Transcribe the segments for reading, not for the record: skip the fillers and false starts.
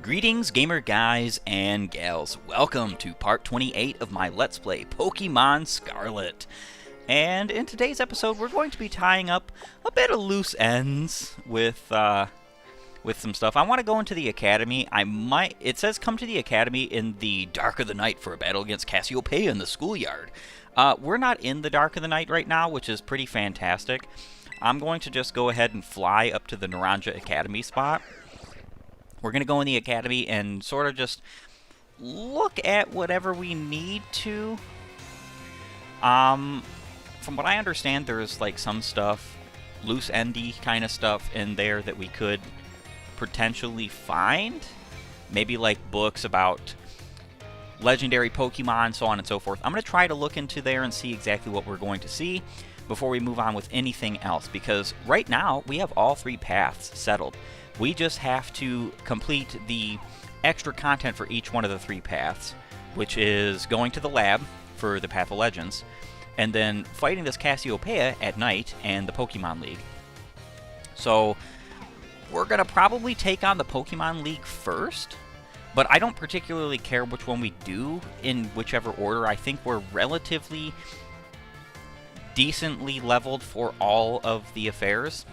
Greetings, gamer guys and gals. Welcome to part 28 of my Let's Play Pokemon Scarlet. And in today's episode, we're going to be tying up a bit of loose ends with some stuff. I want to go into the academy. It says come to the academy in the dark of the night for a battle against Cassiopeia in the schoolyard. We're not in the dark of the night right now, which is pretty fantastic. I'm going to just go ahead and fly up to the Naranja Academy spot. We're going to go in the academy and sort of just look at whatever we need to. From what I understand, there's like some stuff, loose-endy kind of stuff in there that we could potentially find. Maybe like books about legendary Pokemon, so on and so forth. I'm going to try to look into there and see exactly what we're going to see before we move on with anything else, because right now we have all three paths settled. We just have to complete the extra content for each one of the three paths, which is going to the lab for the Path of Legends, and then fighting this Cassiopeia at night and the Pokemon League. So we're going to probably take on the Pokemon League first, but I don't particularly care which one we do in whichever order. I think we're relatively decently leveled for all of the affairs.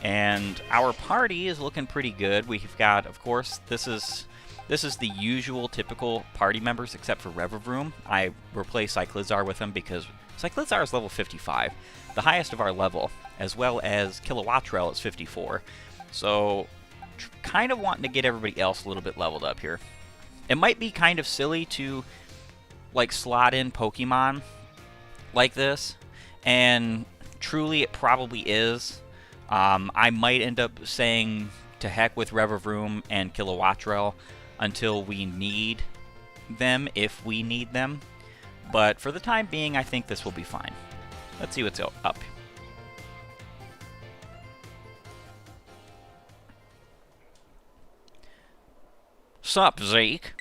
And our party is looking pretty good. We've got, of course, this is the usual typical party members except for Revavroom. I replaced Cyclizar with him because Cyclizar is level 55, the highest of our level, as well as Kilowattrel is 54. So, kind of wanting to get everybody else a little bit leveled up here. It might be kind of silly to, like, slot in Pokemon like this, and truly it probably is. I might end up saying to heck with Revavroom and Kilowattrel until we need them, if we need them. But for the time being, I think this will be fine. Let's see what's up. Sup, Zeke?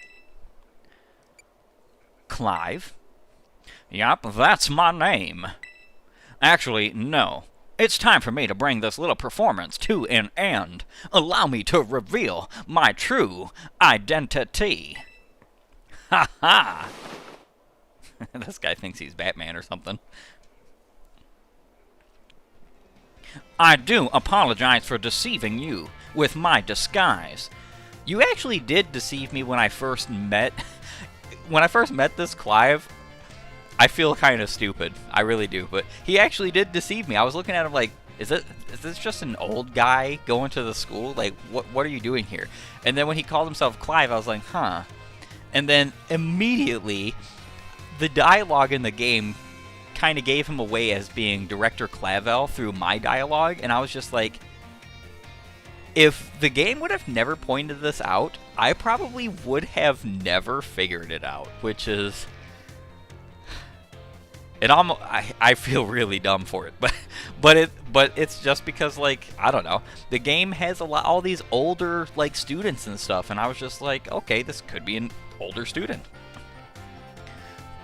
Clive? Yup, that's my name. Actually, no. It's time for me to bring this little performance to an end. Allow me to reveal my true identity. Ha ha! This guy thinks he's Batman or something. I do apologize for deceiving you with my disguise. You actually did deceive me when I first met... when I first met this Clive, I feel kind of stupid. I really do. But he actually did deceive me. I was looking at him like, is this just an old guy going to the school? Like, what are you doing here? And then when he called himself Clive, I was like, huh. And then immediately, the dialogue in the game kind of gave him away as being Director Clavell through my dialogue. And I was just like, if the game would have never pointed this out, I probably would have never figured it out. Which is... I feel really dumb for it, but it's just because, like, I don't know, the game has all these older, like, students and stuff, and I was just like, okay, this could be an older student.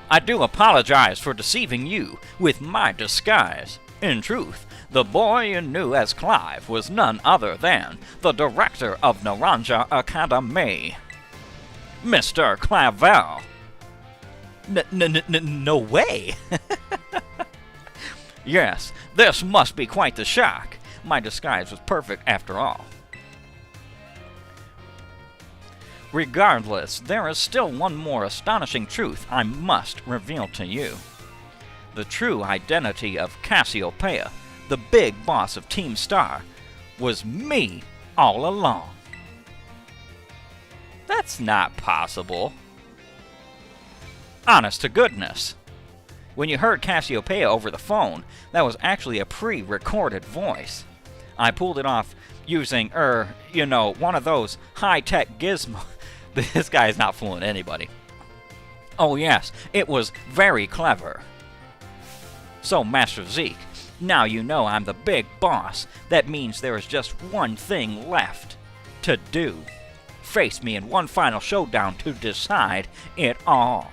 I do apologize for deceiving you with my disguise. In truth, the boy you knew as Clive was none other than the director of Naranja Academy, Mr. Clavell. No way! Yes, this must be quite the shock. My disguise was perfect after all. Regardless, there is still one more astonishing truth I must reveal to you. The true identity of Cassiopeia, the big boss of Team Star, was me all along. That's not possible. Honest to goodness. When you heard Cassiopeia over the phone, that was actually a pre-recorded voice. I pulled it off using, one of those high-tech gizmos. This guy is not fooling anybody. Oh yes, it was very clever. So, Master Zeke, now you know I'm the big boss. That means there is just one thing left to do. Face me in one final showdown to decide it all.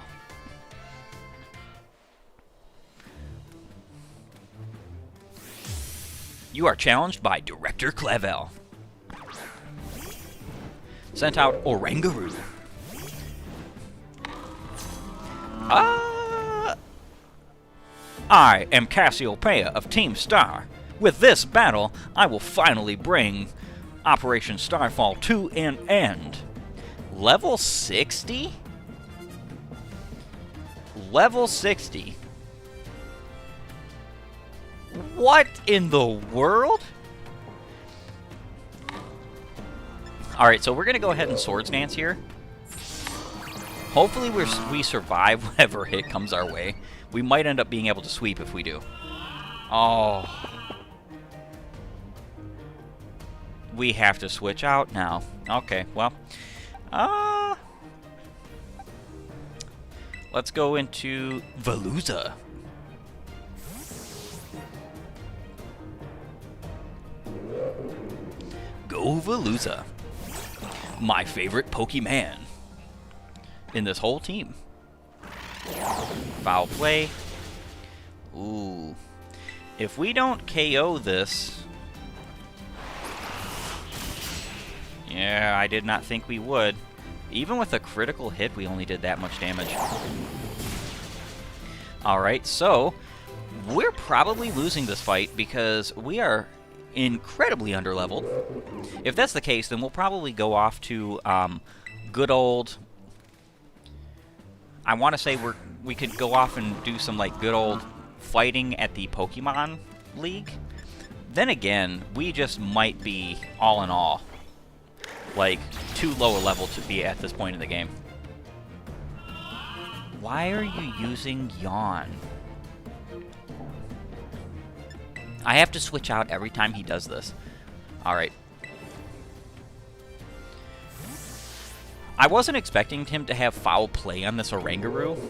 You are challenged by Director Clavell. Sent out Oranguru. I am Cassiopeia of Team Star. With this battle, I will finally bring Operation Starfall to an end. Level 60? Level 60. What in the world? Alright, so we're going to go ahead and Swords Dance here. Hopefully we survive whatever hit comes our way. We might end up being able to sweep if we do. Oh. We have to switch out now. Okay, well. Let's go into Veluza. Go Veluza. My favorite Pokemon in this whole team. Foul play. Ooh. If we don't KO this... Yeah, I did not think we would. Even with a critical hit, we only did that much damage. Alright, so we're probably losing this fight because we are incredibly underleveled. If that's the case, then we'll probably go off to good old... I want to say we could go off and do some like good old fighting at the Pokemon League. Then again, we just might be all in all like too low a level to be at this point in the game. Why are you using Yawn? I have to switch out every time he does this. Alright. I wasn't expecting him to have foul play on this Oranguru.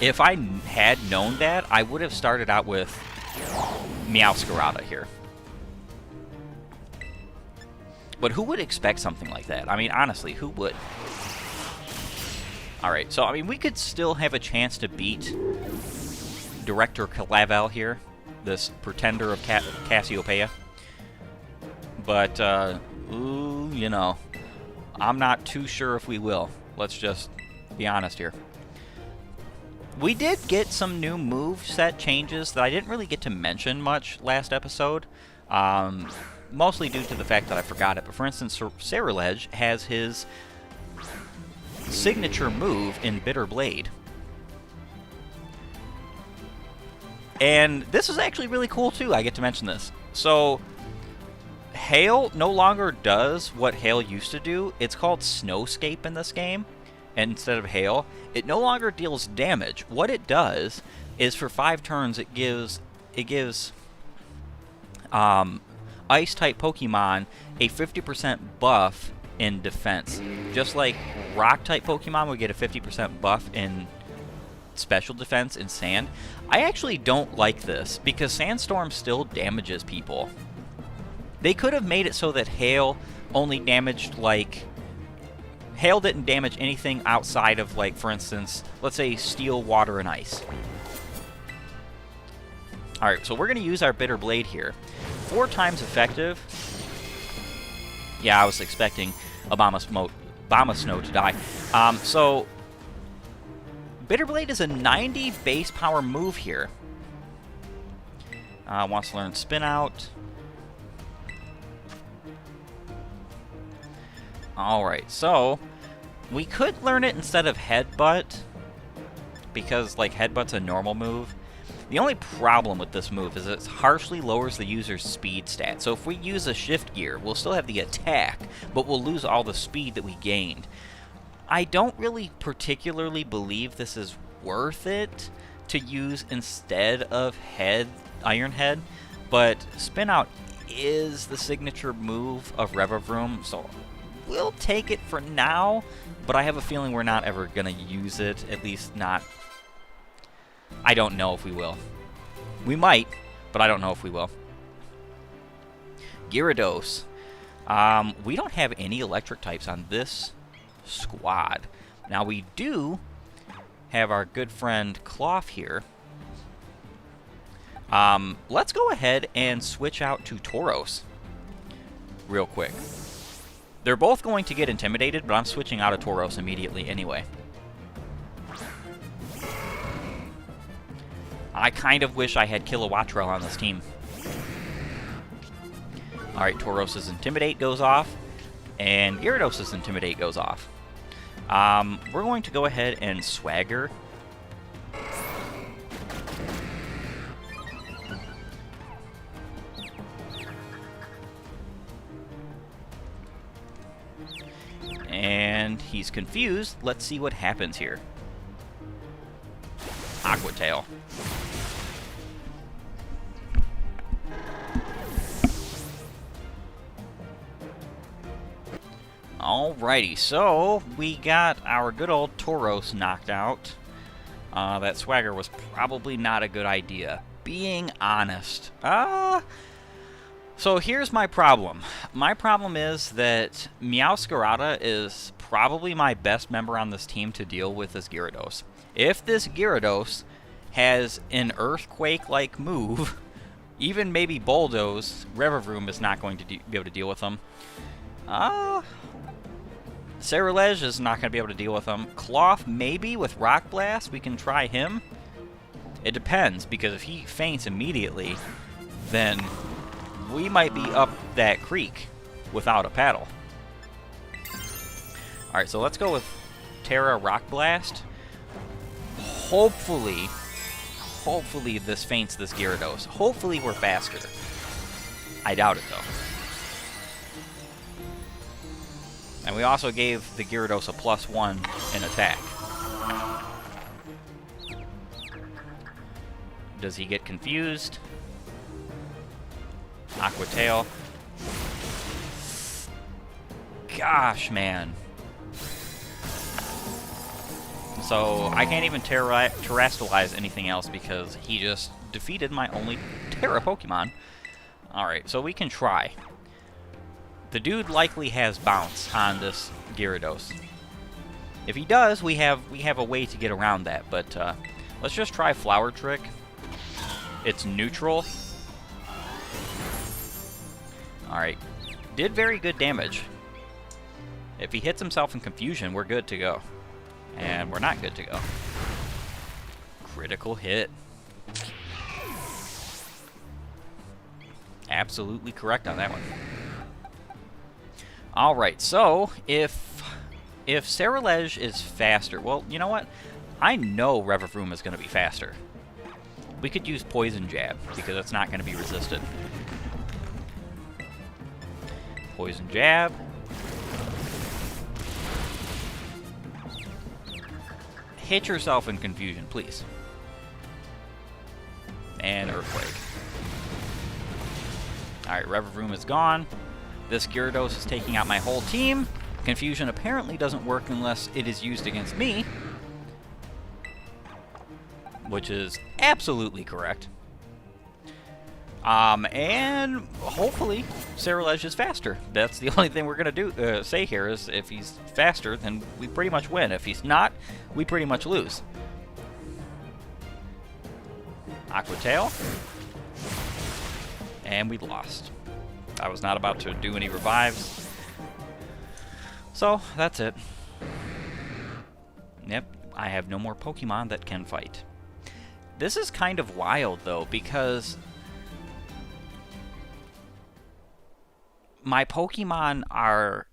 If I had known that, I would have started out with Meowscarada here. But who would expect something like that? I mean, honestly, who would? Alright, so, I mean, we could still have a chance to beat Director Clavell here, this pretender of Cassiopeia. But, ooh, you know, I'm not too sure if we will. Let's just be honest here. We did get some new moveset changes that I didn't really get to mention much last episode. Mostly due to the fact that I forgot it. But for instance, Scarlet has his signature move in Bitter Blade. And this is actually really cool too, I get to mention this. So, Hail no longer does what Hail used to do. It's called Snowscape in this game. And instead of Hail, it no longer deals damage. What it does is for 5 turns it gives Ice-type Pokemon a 50% buff in defense. Just like Rock-type Pokemon would get a 50% buff in special defense in Sand. I actually don't like this, because Sandstorm still damages people. They could have made it so that Hail only damaged, like... Hail didn't damage anything outside of, like, for instance, let's say Steel, Water, and Ice. Alright, so we're going to use our Bitter Blade here. 4 times effective. Yeah, I was expecting Abomasnow to die. So, Bitter Blade is a 90 base power move here. Wants to learn Spin Out. Alright, so we could learn it instead of Headbutt, because like Headbutt's a normal move. The only problem with this move is it harshly lowers the user's speed stat. So if we use a shift gear, we'll still have the attack, but we'll lose all the speed that we gained. I don't really particularly believe this is worth it to use instead of Iron Head, but Spin Out is the signature move of Revavroom, so we'll take it for now, but I have a feeling we're not ever going to use it, at least not... I don't know if we will. We might, but I don't know if we will. Gyarados. We don't have any electric types on this squad. Now we do have our good friend Cloth here. Let's go ahead and switch out to Tauros real quick. They're both going to get intimidated, but I'm switching out of Tauros immediately anyway. I kind of wish I had Kilowattrel on this team. Alright, Tauros' Intimidate goes off, and Gyarados' Intimidate goes off. We're going to go ahead and Swagger. And he's confused. Let's see what happens here. Aqua Tail. Alrighty, so we got our good old Tauros knocked out. That Swagger was probably not a good idea, being honest. So here's my problem. My problem is that Meowscarada is probably my best member on this team to deal with this Gyarados. If this Gyarados has an Earthquake-like move, even maybe Bulldoze, Revavroom is not going to be able to deal with him. Cerulege is not going to be able to deal with him. Cloth, maybe, with Rock Blast, we can try him. It depends, because if he faints immediately, then we might be up that creek without a paddle. Alright, so let's go with Terra Rock Blast. Hopefully this faints this Gyarados. Hopefully we're faster. I doubt it, though. And we also gave the Gyarados a +1 in attack. Does he get confused? Aqua Tail. Gosh, man. So I can't even terrestrialize anything else because he just defeated my only Terra Pokemon. Alright, so we can try. The dude likely has Bounce on this Gyarados. If he does, we have a way to get around that, but let's just try Flower Trick. It's neutral. Alright. Did very good damage. If he hits himself in confusion, we're good to go. And we're not good to go. Critical hit. Absolutely correct on that one. Alright, so if Cerulege is faster, well, you know what? I know Revavroom is going to be faster. We could use Poison Jab, because it's not going to be resisted. Poison Jab. Hit yourself in confusion, please. And Earthquake. Alright, Revavroom is gone. This Gyarados is taking out my whole team. Confusion apparently doesn't work unless it is used against me. Which is absolutely correct. And hopefully Cerulege is faster. That's the only thing we're going to say here is if he's faster, then we pretty much win. If he's not, we pretty much lose. Aqua Tail. And we lost. I was not about to do any revives. So, that's it. Yep, I have no more Pokemon that can fight. This is kind of wild, though, because my Pokemon are...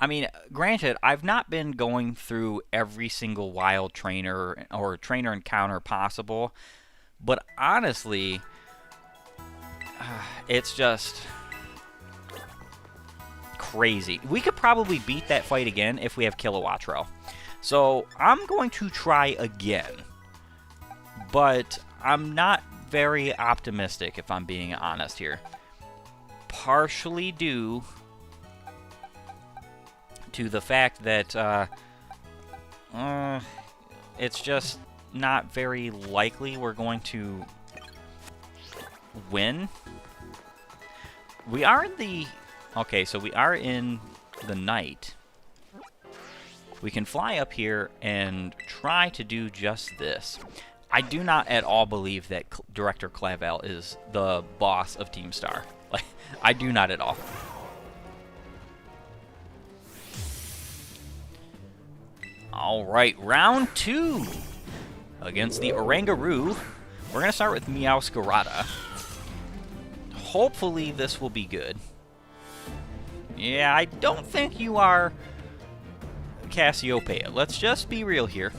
I mean, granted, I've not been going through every single wild trainer or trainer encounter possible, but honestly, it's just crazy. We could probably beat that fight again if we have Kilowattrel. So I'm going to try again, but I'm not very optimistic if I'm being honest here. Partially due to the fact that it's just not very likely we're going to win. We are in the... Okay, so we are in the night. We can fly up here and try to do just this. I do not at all believe that Director Clavell is the boss of Team Star. Like, I do not at all. All right, round 2 against the Orangaroo. We're going to start with Meowscarada. Hopefully this will be good. Yeah, I don't think you are Cassiopeia. Let's just be real here.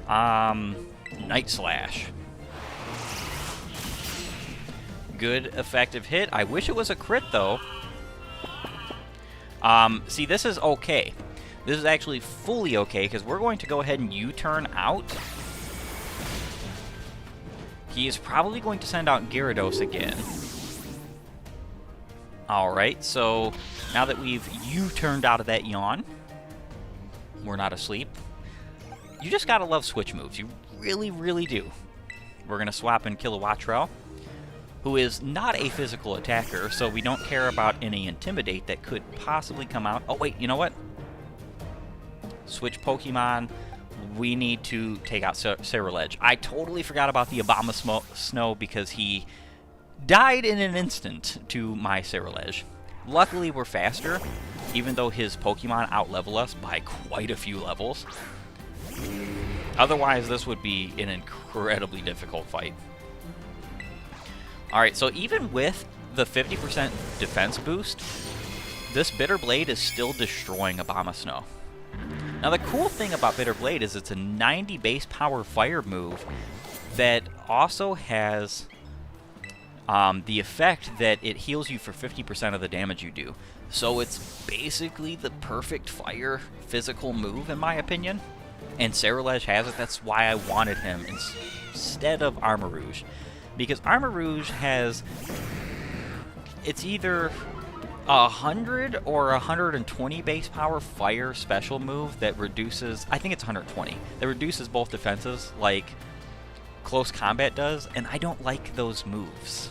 Night Slash. Good effective hit. I wish it was a crit though. See, this is okay. This is actually fully okay because we're going to go ahead and U-turn out. He is probably going to send out Gyarados again. Alright, so now that we've U-turned out of that yawn, we're not asleep. You just gotta love switch moves. You really, really do. We're gonna swap in Kilowattrel, who is not a physical attacker, so we don't care about any Intimidate that could possibly come out. Oh, wait, you know what? Switch Pokemon. We need to take out Ceruledge. I totally forgot about the Obama Snow because he died in an instant to my Ceruledge. Luckily, we're faster, even though his Pokemon outlevel us by quite a few levels. Otherwise, this would be an incredibly difficult fight. Alright, so even with the 50% defense boost, this Bitter Blade is still destroying Abomasnow. Now the cool thing about Bitter Blade is it's a 90 base power fire move that also has the effect that it heals you for 50% of the damage you do. So it's basically the perfect fire physical move in my opinion. And Ceruledge has it, that's why I wanted him instead of Armarouge. Because Armarouge has, it's either 100 or 120 base power fire special move that reduces, I think it's 120, that reduces both defenses like close combat does, and I don't like those moves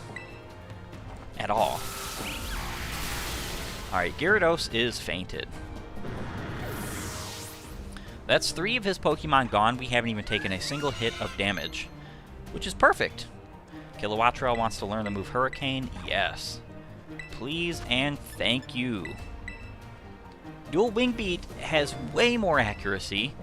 at all. Alright, Gyarados is fainted. That's 3 of his Pokemon gone. We haven't even taken a single hit of damage, which is perfect. Kilowattrel wants to learn the move Hurricane. Yes. Please and thank you. Dual Wing Beat has way more accuracy,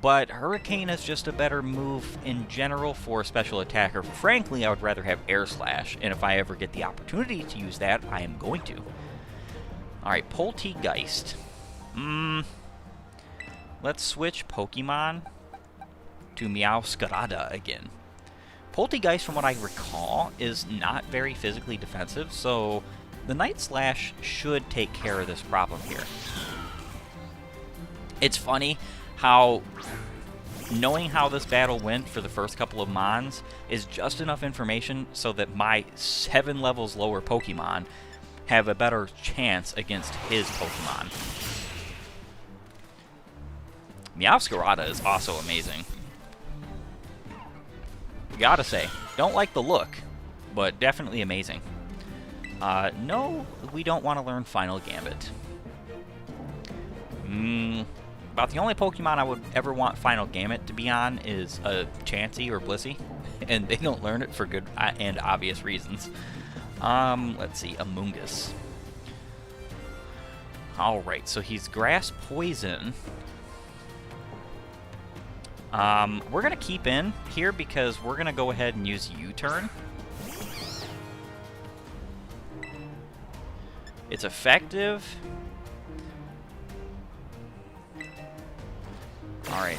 but Hurricane is just a better move in general for a special attacker. Frankly, I would rather have Air Slash, and if I ever get the opportunity to use that, I am going to. Alright, Polteageist. Let's switch Pokemon to Meowscarada again. Polteageist, from what I recall, is not very physically defensive, so the Night Slash should take care of this problem here. It's funny how knowing how this battle went for the first couple of Mons is just enough information so that my 7 levels lower Pokemon have a better chance against his Pokemon. Meowscarada is also amazing. Gotta say, don't like the look, but definitely amazing. No, we don't want to learn Final Gambit. About the only Pokemon I would ever want Final Gambit to be on is a Chansey or Blissey, and they don't learn it for good and obvious reasons. Let's see, Amoonguss. Alright, so he's Grass Poison. We're going to keep in here because we're going to go ahead and use U-turn. It's effective. Alright.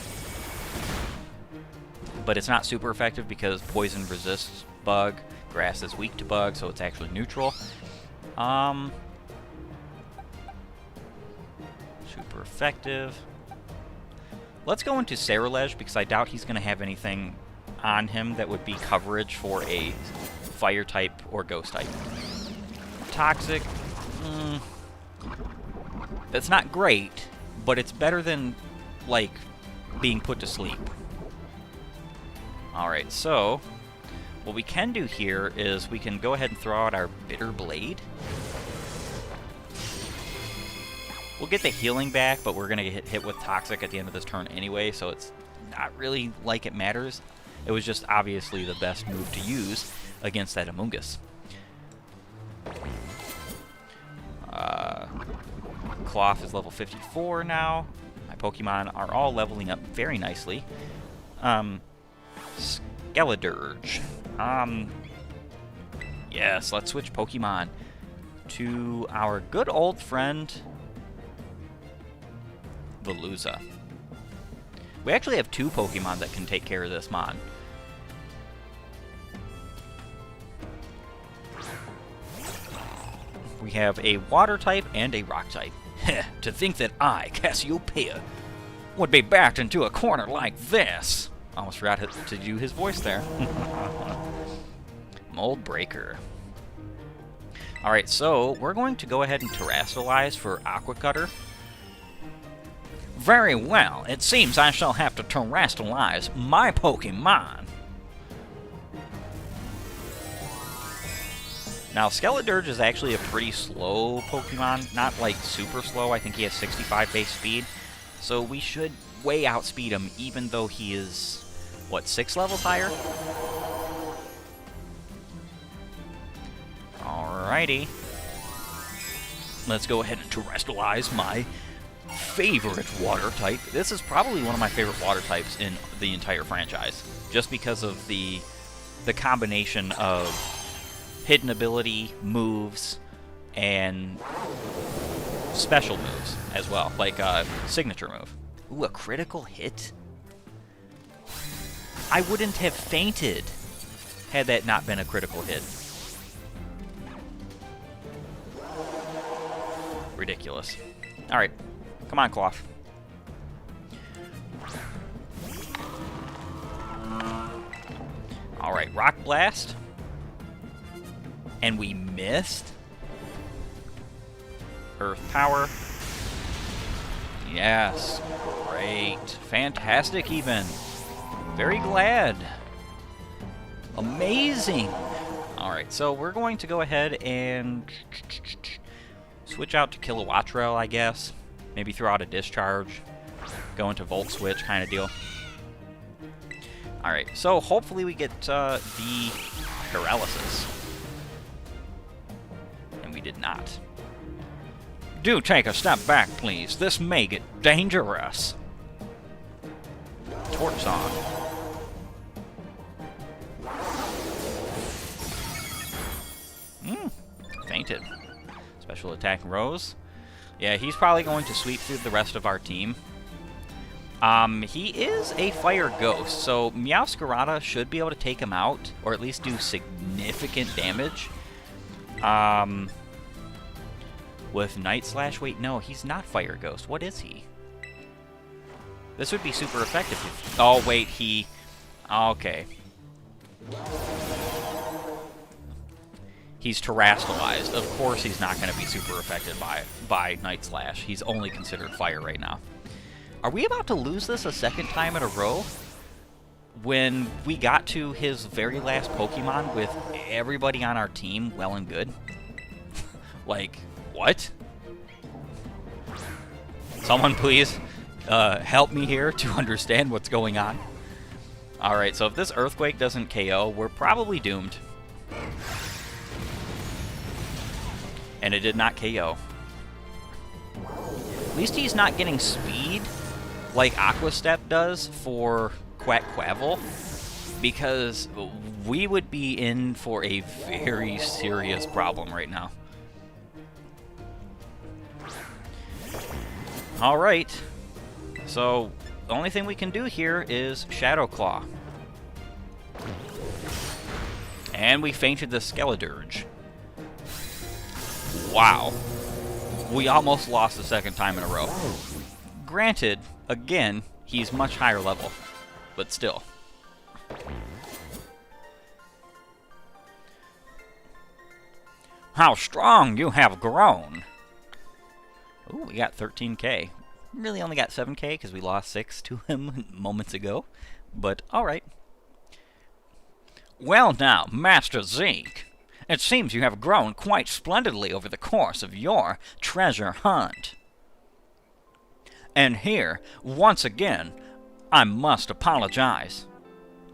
But it's not super effective because poison resists bug. Grass is weak to bug, so it's actually neutral. Super effective. Let's go into Ceruledge because I doubt he's going to have anything on him that would be coverage for a fire type or ghost type. Toxic. That's not great, but it's better than, like, being put to sleep. Alright, so what we can do here is we can go ahead and throw out our Bitter Blade. We'll get the healing back, but we're going to get hit with Toxic at the end of this turn anyway, so it's not really like it matters. It was just obviously the best move to use against that Amoonguss. Cloth is level 54 now. My Pokemon are all leveling up very nicely. Skeledirge. Yes, let's switch Pokemon to our good old friend, Veluza. We actually have 2 Pokemon that can take care of this mon. We have a water type and a rock type. To think that I, Cassiopeia, would be backed into a corner like this. Almost forgot to do his voice there. Mold Breaker. Alright, so we're going to go ahead and terrestrialize for Aqua Cutter. Very well, it seems I shall have to terrestrialize my Pokemon. Now, Skeledirge is actually a pretty slow Pokemon. Not, like, super slow. I think he has 65 base speed. So we should way outspeed him, even though he is, what, 6 levels higher? Alrighty. Let's go ahead and terrestrialize my favorite water type. This is probably one of my favorite water types in the entire franchise. Just because of the combination of hidden ability, moves, and special moves as well, like a signature move. Ooh, a critical hit? I wouldn't have fainted had that not been a critical hit. Ridiculous. Alright, come on, Cloth. Alright, Rock Blast. And we missed. Earth Power. Yes. Great. Fantastic, even. Very glad. Amazing. Alright, so we're going to go ahead and switch out to Kilowattrel, I guess. Maybe throw out a Discharge. Go into Volt Switch kind of deal. Alright, so hopefully we get the Paralysis. We did not. Do take a step back, please. This may get dangerous. Torch Song. Fainted. Special attack Rose. Yeah, he's probably going to sweep through the rest of our team. He is a fire ghost, so Meowscarada should be able to take him out, or at least do significant damage. With Night Slash? Wait, no, he's not Fire Ghost. What is he? This would be super effective if... Oh, wait, he... Okay. He's terrestrialized. Of course he's not going to be super affected by Night Slash. He's only considered fire right now. Are we about to lose this a second time in a row? When we got to his very last Pokemon with everybody on our team well and good? Like... What? Someone please help me here to understand what's going on. Alright, so if this Earthquake doesn't KO, we're probably doomed. And it did not KO. At least he's not getting speed like Aqua Step does for Clavell, because we would be in for a very serious problem right now. Alright, so the only thing we can do here is Shadow Claw. And we fainted the Skeledirge. Wow. We almost lost the second time in a row. Granted, again, he's much higher level, but still. How strong you have grown! Ooh, we got 13k. Really only got 7k because we lost 6 to him moments ago. But, alright. Well now, Master Zeke, it seems you have grown quite splendidly over the course of your treasure hunt. And here, once again, I must apologize.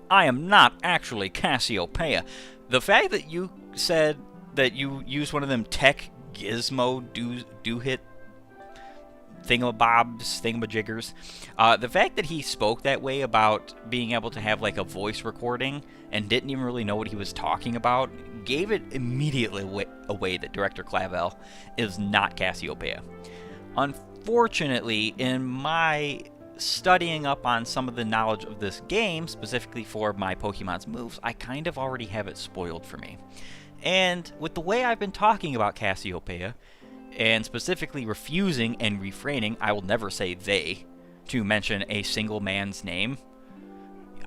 I am not actually Cassiopeia. The fact that you said that you used one of them tech gizmo do-hit thingamabobs, thingamajiggers. The fact that he spoke that way about being able to have like a voice recording and didn't even really know what he was talking about gave it immediately away that Director Clavell is not Cassiopeia. Unfortunately, in my studying up on some of the knowledge of this game, specifically for my Pokemon's moves, I kind of already have it spoiled for me. And with the way I've been talking about Cassiopeia, and specifically refusing and refraining, I will never say they, to mention a single man's name.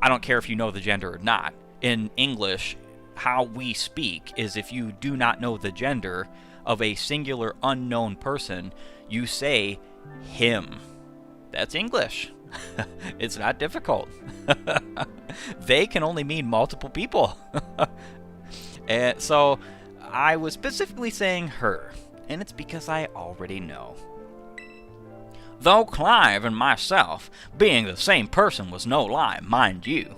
I don't care if you know the gender or not. In English, how we speak is if you do not know the gender of a singular unknown person, you say him. That's English. It's not difficult. They can only mean multiple people. And so I was specifically saying her. And it's because I already know. Though Clive and myself being the same person was no lie, mind you,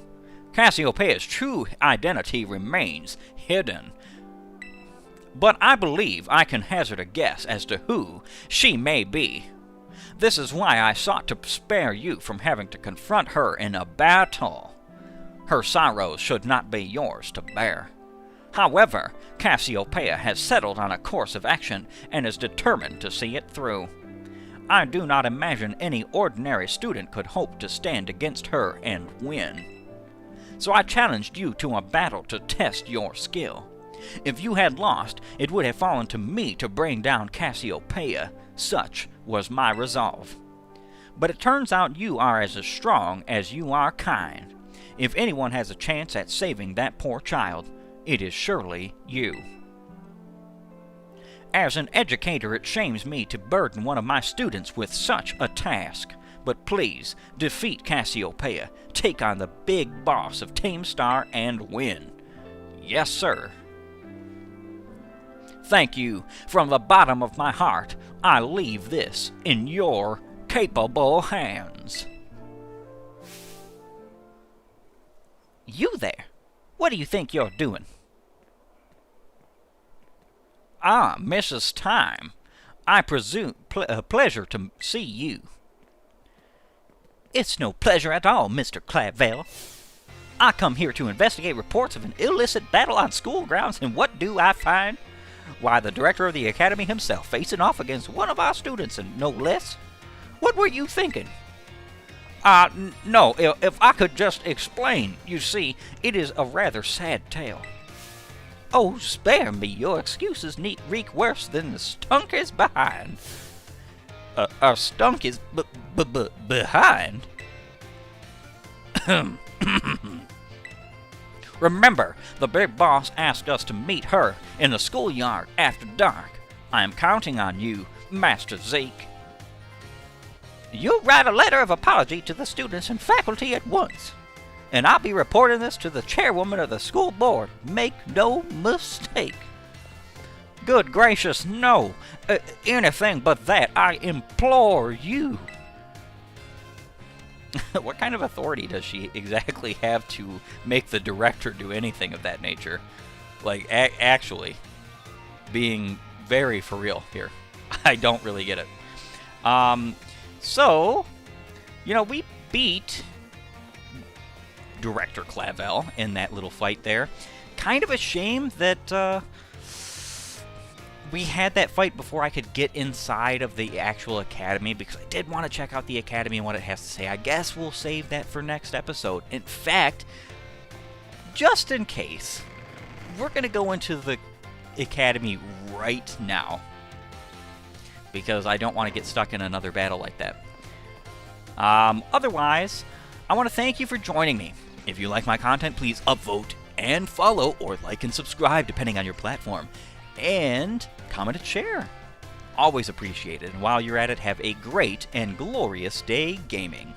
Cassiopeia's true identity remains hidden. But I believe I can hazard a guess as to who she may be. This is why I sought to spare you from having to confront her in a battle. Her sorrows should not be yours to bear. However, Cassiopeia has settled on a course of action and is determined to see it through. I do not imagine any ordinary student could hope to stand against her and win. So I challenged you to a battle to test your skill. If you had lost, it would have fallen to me to bring down Cassiopeia. Such was my resolve. But it turns out you are as strong as you are kind. If anyone has a chance at saving that poor child, it is surely you. As an educator, it shames me to burden one of my students with such a task. But please, defeat Cassiopeia, take on the big boss of Team Star, and win. Yes, sir. Thank you. From the bottom of my heart, I leave this in your capable hands. You there? What do you think you're doing? Ah, Mrs. Time. I presume pleasure to see you. It's no pleasure at all, Mr. Clavell. I come here to investigate reports of an illicit battle on school grounds, and what do I find? Why, the director of the academy himself facing off against one of our students, and no less. What were you thinking? No, if I could just explain. You see, it is a rather sad tale. Oh, spare me. Your excuses reek worse than the stunk is behind. Our stunk is behind? Remember, the big boss asked us to meet her in the schoolyard after dark. I am counting on you, Master Zeke. You'll write a letter of apology to the students and faculty at once. And I'll be reporting this to the chairwoman of the school board. Make no mistake. Good gracious, no. Anything but that, I implore you. What kind of authority does she exactly have to make the director do anything of that nature? Like, actually, being very for real here. I don't really get it. So, you know, we beat Director Clavell in that little fight there. Kind of a shame that we had that fight before I could get inside of the actual academy, because I did want to check out the academy and what it has to say. I guess we'll save that for next episode. In fact, just in case, we're going to go into the academy right now, because I don't want to get stuck in another battle like that. Otherwise, I want to thank you for joining me. If you like my content, please upvote and follow, or like and subscribe depending on your platform. And comment and share. Always appreciated. And while you're at it, have a great and glorious day gaming.